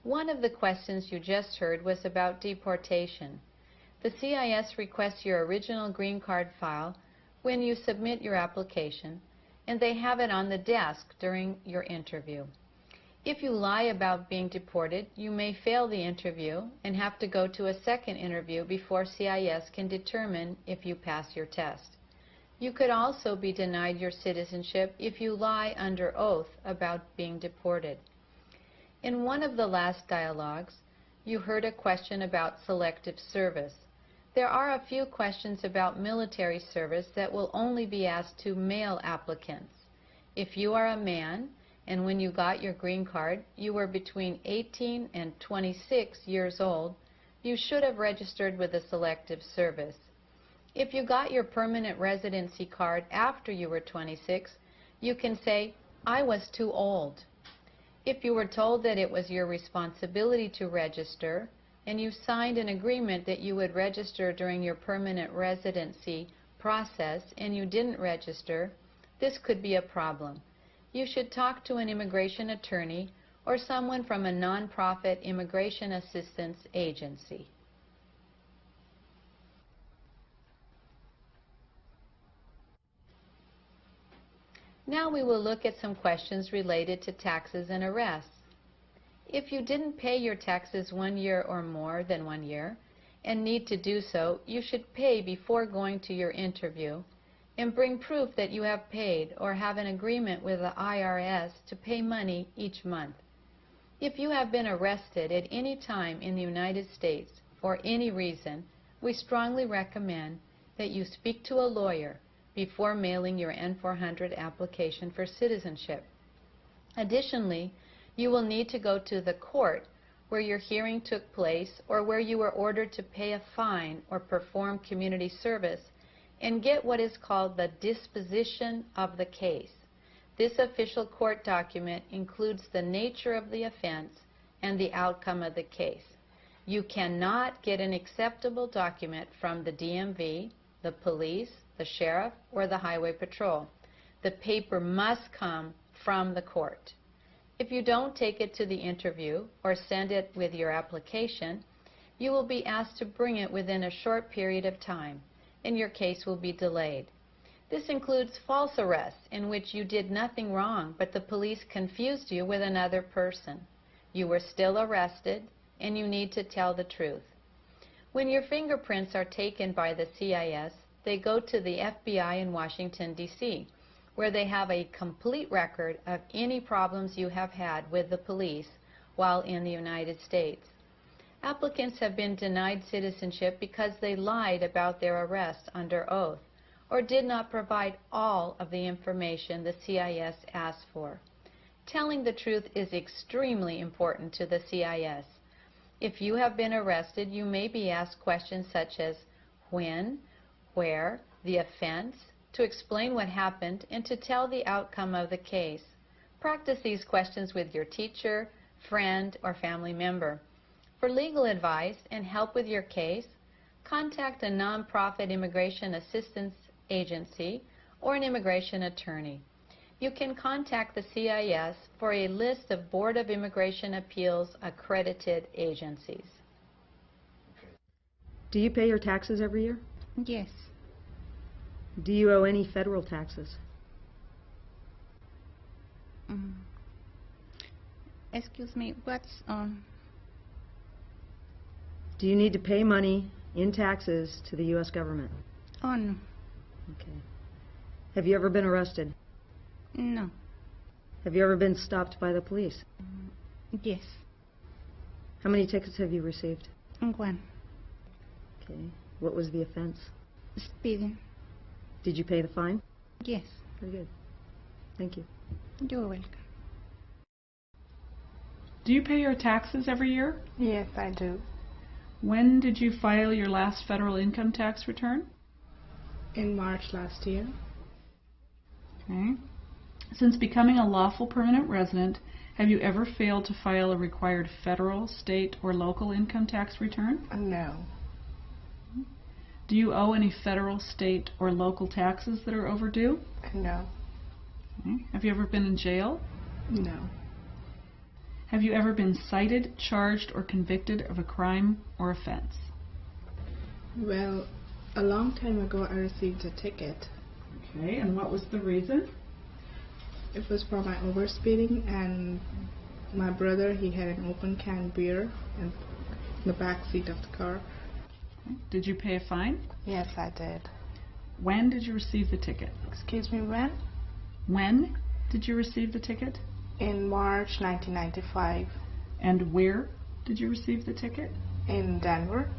Speaker 1: One of the questions you just heard was about deportation. The CIS requests your original green card file when you submit your application, and they have it on the desk during your interview. If you lie about being deported, you may fail the interview and have to go to a second interview before CIS can determine if you pass your test. You could also be denied your citizenship if you lie under oath about being deported. In one of the last dialogues, you heard a question about selective service. There are a few questions about military service that will only be asked to male applicants. If you are a man, and when you got your green card, you were between 18 and 26 years old, you should have registered with the Selective Service. If you got your permanent residency card after you were 26, you can say, "I was too old." If you were told that it was your responsibility to register, and you signed an agreement that you would register during your permanent residency process and you didn't register, this could be a problem. You should talk to an immigration attorney or someone from a nonprofit immigration assistance agency. Now we will look at some questions related to taxes and arrests. If you didn't pay your taxes 1 year or more than 1 year and need to do so, you should pay before going to your interview and bring proof that you have paid or have an agreement with the IRS to pay money each month. If you have been arrested at any time in the United States for any reason, we strongly recommend that you speak to a lawyer before mailing your N-400 application for citizenship. Additionally, you will need to go to the court where your hearing took place or where you were ordered to pay a fine or perform community service and get what is called the disposition of the case. This official court document includes the nature of the offense and the outcome of the case. You cannot get an acceptable document from the DMV, the police, the sheriff, or the highway patrol. The paper must come from the court. If you don't take it to the interview or send it with your application, you will be asked to bring it within a short period of time, and your case will be delayed. This includes false arrests in which you did nothing wrong, but the police confused you with another person. You were still arrested, and you need to tell the truth. When your fingerprints are taken by the CIS, they go to the FBI in Washington, D.C., where they have a complete record of any problems you have had with the police while in the United States. Applicants have been denied citizenship because they lied about their arrest under oath or did not provide all of the information the CIS asked for. Telling the truth is extremely important to the CIS. If you have been arrested, you may be asked questions such as when, where, the offense, to explain what happened, and to tell the outcome of the case. Practice these questions with your teacher, friend, or family member. For legal advice and help with your case, contact a nonprofit immigration assistance agency or an immigration attorney. You can contact the CIS for a list of Board of Immigration Appeals accredited agencies.
Speaker 8: Do you pay your taxes every year?
Speaker 10: Yes.
Speaker 8: Do you owe any federal taxes?
Speaker 10: Excuse me, what's on?
Speaker 8: Do you need to pay money in taxes to the U.S. government?
Speaker 10: On?
Speaker 8: Okay. Have you ever been arrested?
Speaker 10: No.
Speaker 8: Have you ever been stopped by the police?
Speaker 10: Yes.
Speaker 8: How many tickets have you received?
Speaker 10: One.
Speaker 8: Okay. What was the offense?
Speaker 10: Speeding.
Speaker 8: Did you pay the fine?
Speaker 10: Yes.
Speaker 8: Very good. Thank you.
Speaker 10: You're welcome.
Speaker 12: Do you pay your taxes every year?
Speaker 10: Yes, I do.
Speaker 12: When did you file your last federal income tax return?
Speaker 10: In March last year.
Speaker 12: Okay. Since becoming a lawful permanent resident, have you ever failed to file a required federal, state, or local income tax return?
Speaker 10: No.
Speaker 12: Do you owe any federal, state, or local taxes that are overdue?
Speaker 10: No.
Speaker 12: Okay. Have you ever been in jail?
Speaker 10: No.
Speaker 12: Have you ever been cited, charged, or convicted of a crime or offense?
Speaker 10: Well, a long time ago I received a ticket.
Speaker 12: Okay, and what was the reason?
Speaker 10: It was for my overspeeding, and my brother, he had an open can beer in the back seat of the car.
Speaker 12: Okay. Did you pay a fine?
Speaker 10: Yes, I did.
Speaker 12: When did you receive the ticket?
Speaker 10: Excuse me, when?
Speaker 12: When did you receive the ticket?
Speaker 10: In March 1995.
Speaker 12: And where did you receive the ticket?
Speaker 10: In Denver.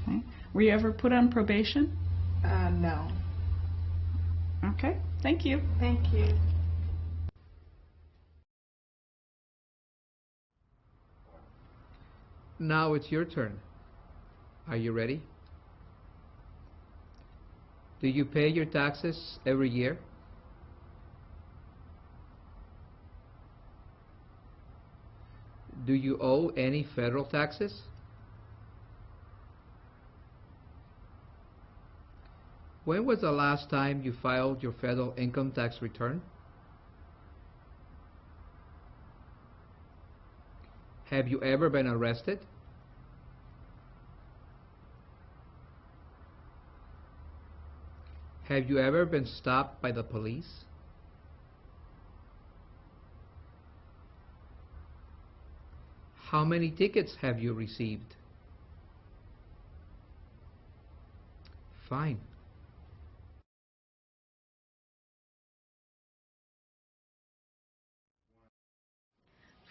Speaker 12: Okay. Were you ever put on probation?
Speaker 10: No.
Speaker 12: Okay, thank you.
Speaker 10: Thank you.
Speaker 18: Now it's your turn. Are you ready? Do you pay your taxes every year? Do you owe any federal taxes? When was the last time you filed your federal income tax return? Have you ever been arrested? Have you ever been stopped by the police? How many tickets have you received? Fine.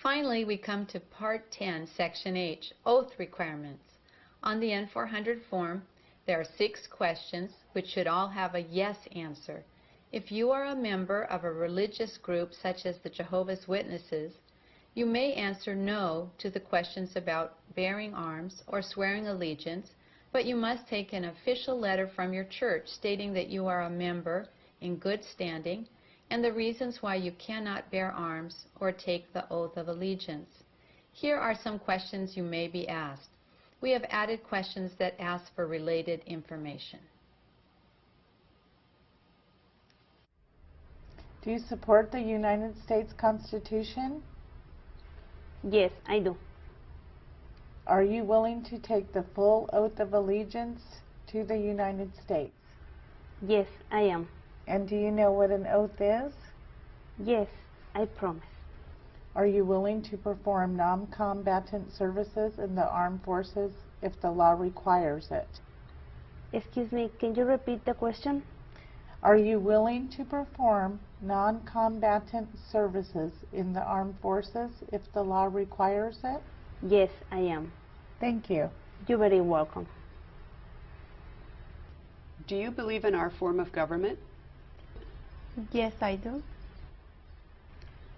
Speaker 1: Finally, we come to Part 10, Section H, Oath Requirements. On the N-400 form, there are 6 questions which should all have a yes answer. If you are a member of a religious group such as the Jehovah's Witnesses, you may answer no to the questions about bearing arms or swearing allegiance but you must take an official letter from your church stating that you are a member in good standing and the reasons why you cannot bear arms or take the oath of allegiance. Here are some questions you may be asked. We have added questions that ask for related information.
Speaker 13: Do you support the United States Constitution?
Speaker 14: Yes, I do.
Speaker 13: Are you willing to take the full oath of allegiance to the United States?
Speaker 14: Yes, I am.
Speaker 13: And do you know what an oath is?
Speaker 14: Yes, I promise.
Speaker 13: Are you willing to perform non-combatant services in the armed forces if the law requires it?
Speaker 14: Excuse me, can you repeat the question?
Speaker 13: Are you willing to perform non-combatant services in the armed forces if the law requires it?
Speaker 14: Yes, I am.
Speaker 13: Thank you.
Speaker 14: You're very welcome.
Speaker 15: Do you believe in our form of government?
Speaker 14: Yes, I do.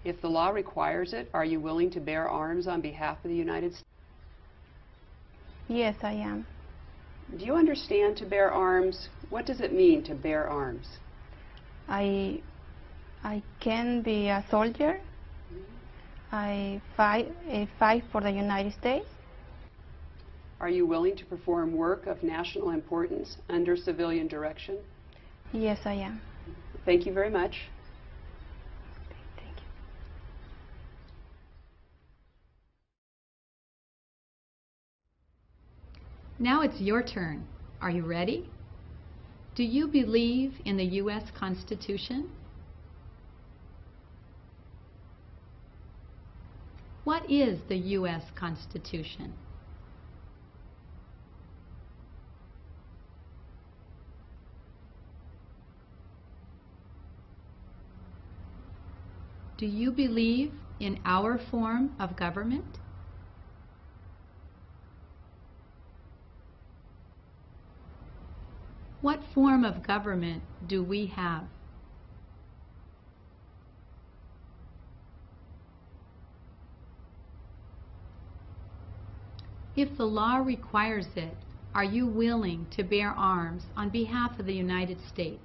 Speaker 15: If the law requires it, are you willing to bear arms on behalf of the United States?
Speaker 14: Yes, I am.
Speaker 15: Do you understand to bear arms? What does it mean to bear arms?
Speaker 14: I can be a soldier. I fight for the United States.
Speaker 15: Are you willing to perform work of national importance under civilian direction?
Speaker 14: Yes, I am.
Speaker 15: Thank you very much.
Speaker 14: Thank you.
Speaker 1: Now it's your turn. Are you ready? Do you believe in the U.S. Constitution? What is the U.S. Constitution? Do you believe in our form of government? What form of government do we have? If the law requires it, are you willing to bear arms on behalf of the United States?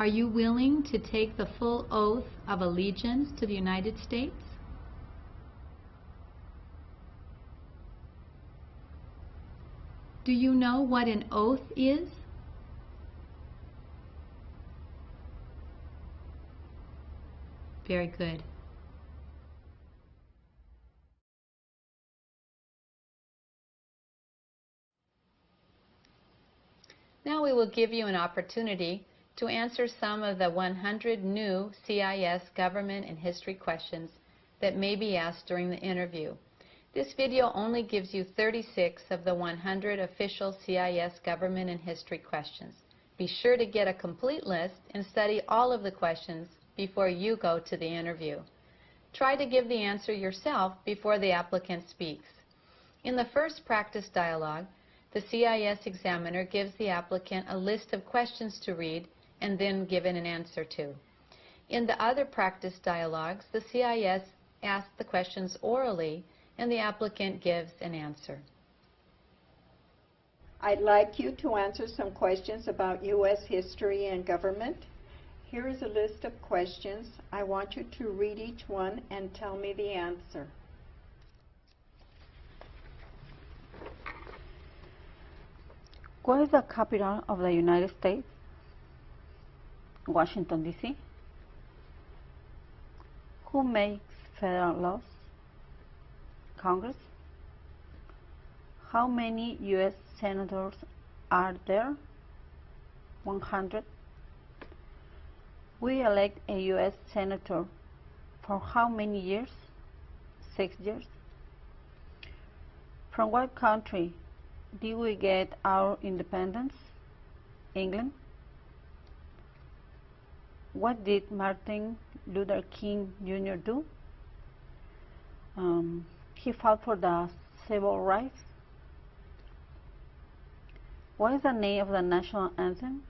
Speaker 1: Are you willing to take the full oath of allegiance to the United States? Do you know what an oath is? Very good. Now we will give you an opportunity to answer some of the 100 new CIS government and history questions that may be asked during the interview. This video only gives you 36 of the 100 official CIS government and history questions. Be sure to get a complete list and study all of the questions before you go to the interview. Try to give the answer yourself before the applicant speaks. In the first practice dialogue, the CIS examiner gives the applicant a list of questions to read and then given an answer to. In the other practice dialogues, the CIS asks the questions orally and the applicant gives an answer.
Speaker 16: I'd like you to answer some questions about U.S. history and government. Here is a list of questions. I want you to read each one and tell me the answer.
Speaker 14: What is the capital of the United States? Washington, D.C. Who makes federal laws? Congress. How many U.S. senators are there? 100. We elect a U.S. senator for how many years? 6 years. From what country did we get our independence? England. What did Martin Luther King Jr. do? He fought for the civil rights. What is the name of the national anthem?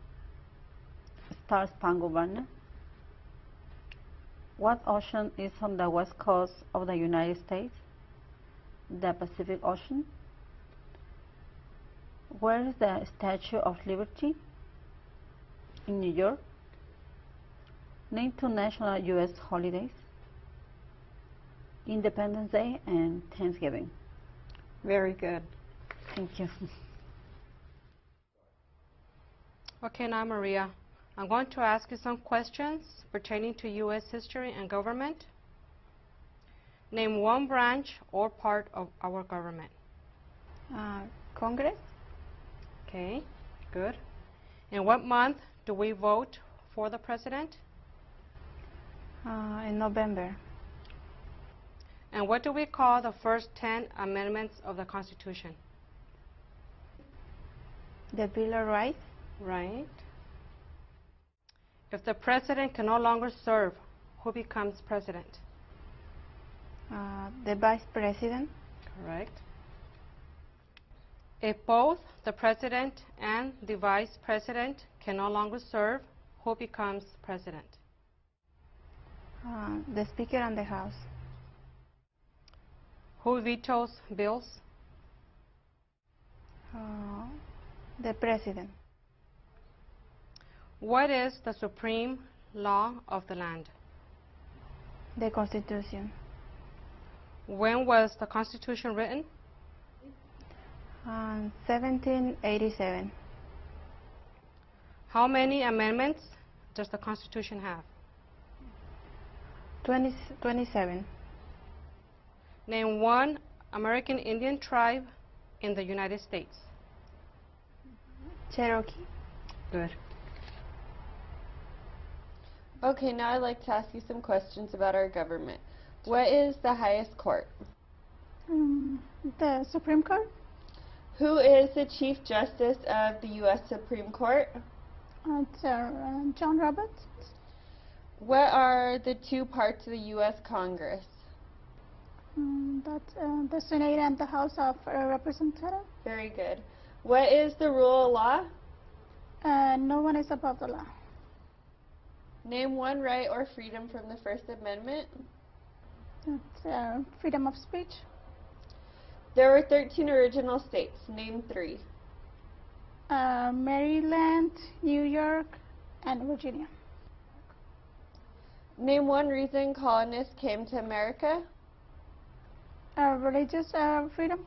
Speaker 14: Star Spangled Banner. What ocean is on the west coast of the United States? The Pacific Ocean. Where is the Statue of Liberty? In New York. Name two national U.S. holidays. Independence Day and Thanksgiving.
Speaker 15: Very good.
Speaker 14: Thank you.
Speaker 2: Okay, now Maria, I'm going to ask you some questions pertaining to U.S. history and government. Name one branch or part of our government.
Speaker 17: Congress.
Speaker 2: Okay, good. In what month do we vote for the president?
Speaker 17: In November.
Speaker 2: And what do we call the first 10 amendments of the Constitution?
Speaker 17: The Bill of Rights.
Speaker 2: Right. If the president can no longer serve, who becomes president?
Speaker 17: The Vice President.
Speaker 2: Correct. If both the president and the vice president can no longer serve, who becomes president?
Speaker 17: The Speaker and the House.
Speaker 2: Who vetoes bills?
Speaker 17: The President.
Speaker 2: What is the supreme law of the land?
Speaker 17: The Constitution.
Speaker 2: When was the Constitution written?
Speaker 17: 1787.
Speaker 2: How many amendments does the Constitution have?
Speaker 17: 27.
Speaker 2: Name one American Indian tribe in the United States.
Speaker 17: Cherokee.
Speaker 2: Good.
Speaker 19: Okay, now I'd like to ask you some questions about our government. What is the highest court?
Speaker 17: The Supreme Court.
Speaker 19: Who is the Chief Justice of the U.S. Supreme Court?
Speaker 17: John Roberts.
Speaker 19: What are the two parts of the U.S. Congress?
Speaker 17: That's the Senate and the House of Representatives.
Speaker 19: Very good. What is the rule of law?
Speaker 17: No one is above the law.
Speaker 19: Name one right or freedom from the First Amendment.
Speaker 17: It's freedom of speech.
Speaker 19: There were 13 original states. Name three.
Speaker 17: Maryland, New York, and Virginia.
Speaker 19: Name one reason colonists came to America.
Speaker 17: Religious freedom.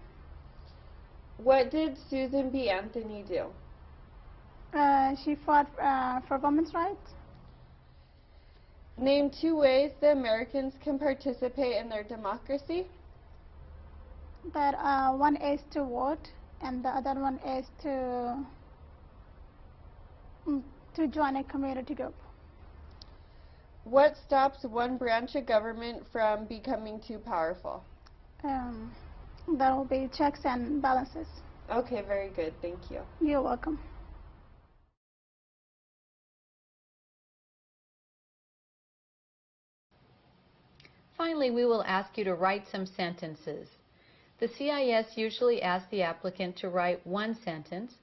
Speaker 19: What did Susan B. Anthony do?
Speaker 17: She fought for women's rights.
Speaker 19: Name two ways the Americans can participate in their democracy.
Speaker 17: That one is to vote, and the other one is to join a community group.
Speaker 19: What stops one branch of government from becoming too powerful?
Speaker 17: That will be checks and balances.
Speaker 19: Okay, very good. Thank you.
Speaker 17: You're welcome.
Speaker 1: Finally, we will ask you to write some sentences. The CIS usually asks the applicant to write one sentence,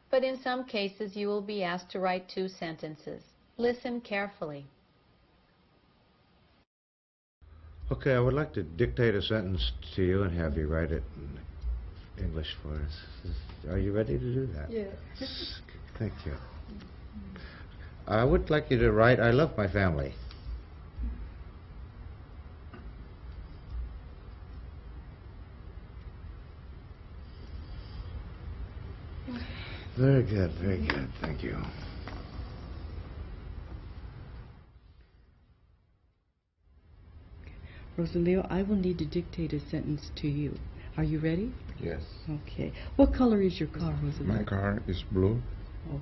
Speaker 1: but in some cases you will be asked to write two sentences. Listen carefully.
Speaker 21: Okay, I would like to dictate a sentence to you and have you write it in English for us. Are you ready to do that?
Speaker 17: Yes.
Speaker 21: Thank you. I would like you to write, I love my family. Very good, very good. Thank you.
Speaker 25: Rosalio, I will need to dictate a sentence to you. Are you ready?
Speaker 21: Yes.
Speaker 25: Okay. What color is your car, Rosalio?
Speaker 21: My car is blue.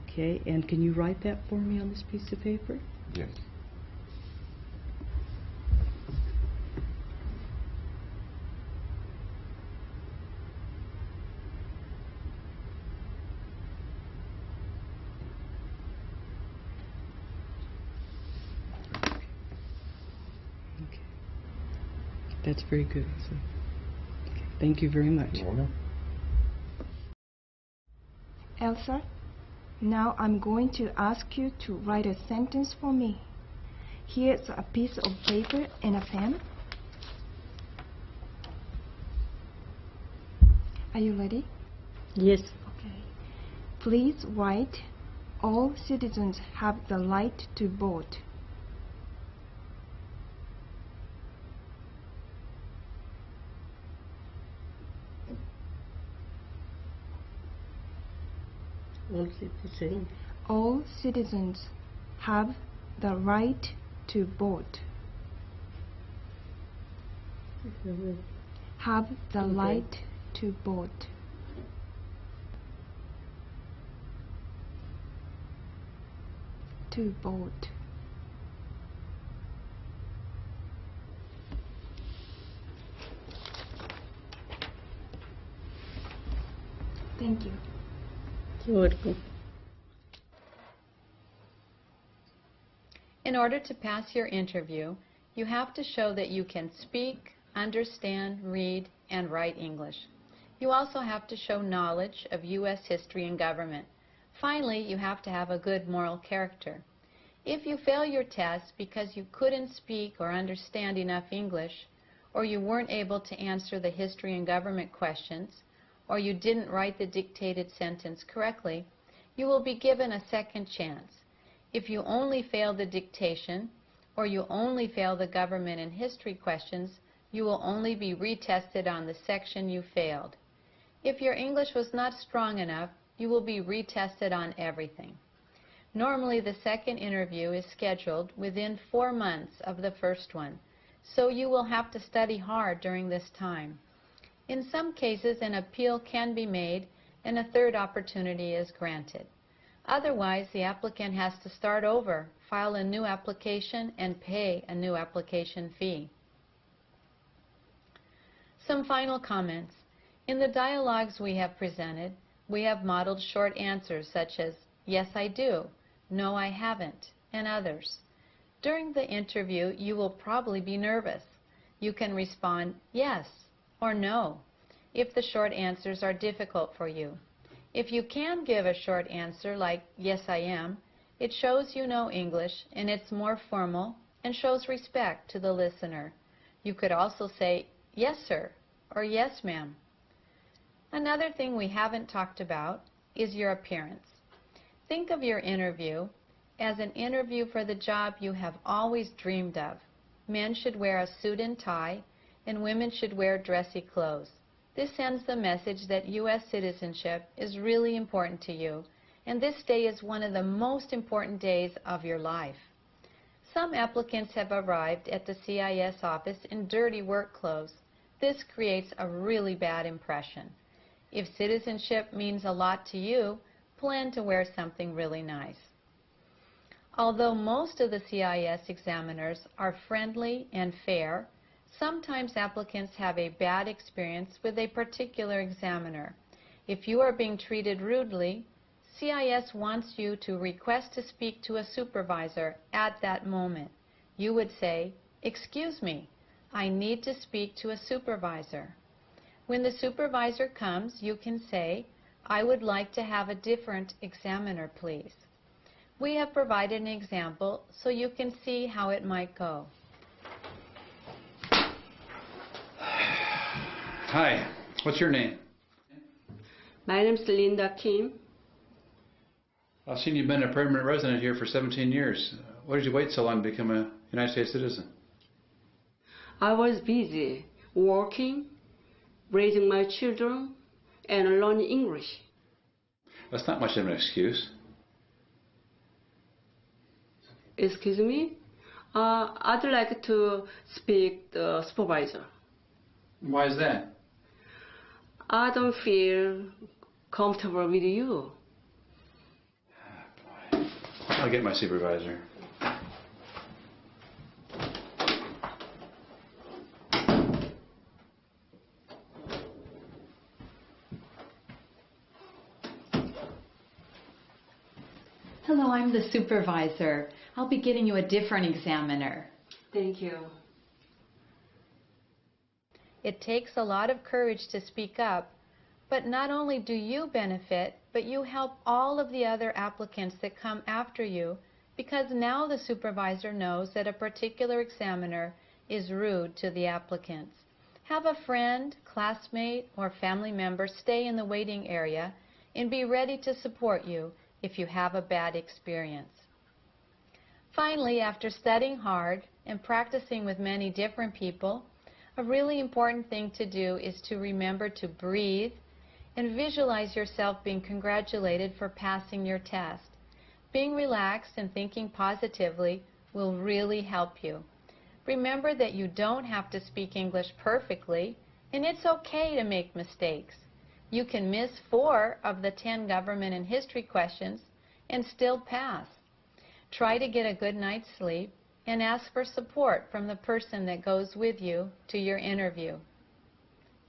Speaker 25: Okay. And can you write that for me on this piece of paper?
Speaker 21: Yes.
Speaker 25: That's very good. So, okay. Thank you very much.
Speaker 26: Elsa, now I'm going to ask you to write a sentence for me.
Speaker 3: Here's a piece of paper and a pen. Are you ready?
Speaker 25: Yes.
Speaker 3: Okay. Please write, all citizens have the right to vote.
Speaker 25: All citizens.
Speaker 3: All citizens have the right to vote. Have the
Speaker 25: Okay.
Speaker 3: right to vote. To vote. Thank you.
Speaker 25: You're welcome.
Speaker 1: In order to pass your interview, you have to show that you can speak, understand, read, and write English. You also have to show knowledge of U.S. history and government. Finally, you have to have a good moral character. If you fail your test because you couldn't speak or understand enough English, or you weren't able to answer the history and government questions, or you didn't write the dictated sentence correctly, you will be given a second chance. If you only fail the dictation, or you only fail the government and history questions, you will only be retested on the section you failed. If your English was not strong enough, you will be retested on everything. Normally, the second interview is scheduled within 4 months of the first one, so you will have to study hard during this time. In some cases, an appeal can be made and a third opportunity is granted. Otherwise, the applicant has to start over, file a new application, and pay a new application fee. Some final comments. In the dialogues we have presented, we have modeled short answers such as, yes, I do, no, I haven't, and others. During the interview, you will probably be nervous. You can respond yes or no if the short answers are difficult for you. If you can give a short answer like, yes, I am, it shows you know English and it's more formal and shows respect to the listener. You could also say, yes, sir, or yes, ma'am. Another thing we haven't talked about is your appearance. Think of your interview as an interview for the job you have always dreamed of. Men should wear a suit and tie, and women should wear dressy clothes. This sends the message that U.S. citizenship is really important to you, and this day is one of the most important days of your life. Some applicants have arrived at the CIS office in dirty work clothes. This creates a really bad impression. If citizenship means a lot to you, plan to wear something really nice. Although most of the CIS examiners are friendly and fair, sometimes applicants have a bad experience with a particular examiner. If you are being treated rudely, CIS wants you to request to speak to a supervisor at that moment. You would say, "Excuse me, I need to speak to a supervisor." When the supervisor comes, you can say, "I would like to have a different examiner, please." We have provided an example so you can see how it might go.
Speaker 4: Hi, what's your name?
Speaker 9: My name is Linda Kim.
Speaker 4: I've seen you've been a permanent resident here for 17 years. Why did you wait so long to become a United States citizen?
Speaker 9: I was busy working, raising my children, and learning English.
Speaker 4: That's not much of an excuse.
Speaker 9: Excuse me? I'd like to speak to the supervisor.
Speaker 4: Why is that?
Speaker 9: I don't feel comfortable with you.
Speaker 4: I'll get my supervisor.
Speaker 1: Hello, I'm the supervisor. I'll be getting you a different examiner.
Speaker 9: Thank you.
Speaker 1: It takes a lot of courage to speak up, but not only do you benefit, but you help all of the other applicants that come after you because now the supervisor knows that a particular examiner is rude to the applicants. Have a friend, classmate, or family member stay in the waiting area and be ready to support you if you have a bad experience. Finally, after studying hard and practicing with many different people, a really important thing to do is to remember to breathe and visualize yourself being congratulated for passing your test. Being relaxed and thinking positively will really help you. Remember that you don't have to speak English perfectly, and it's okay to make mistakes. You can miss 4 of the 10 government and history questions and still pass. Try to get a good night's sleep and ask for support from the person that goes with you to your interview.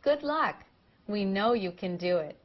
Speaker 1: Good luck! We know you can do it.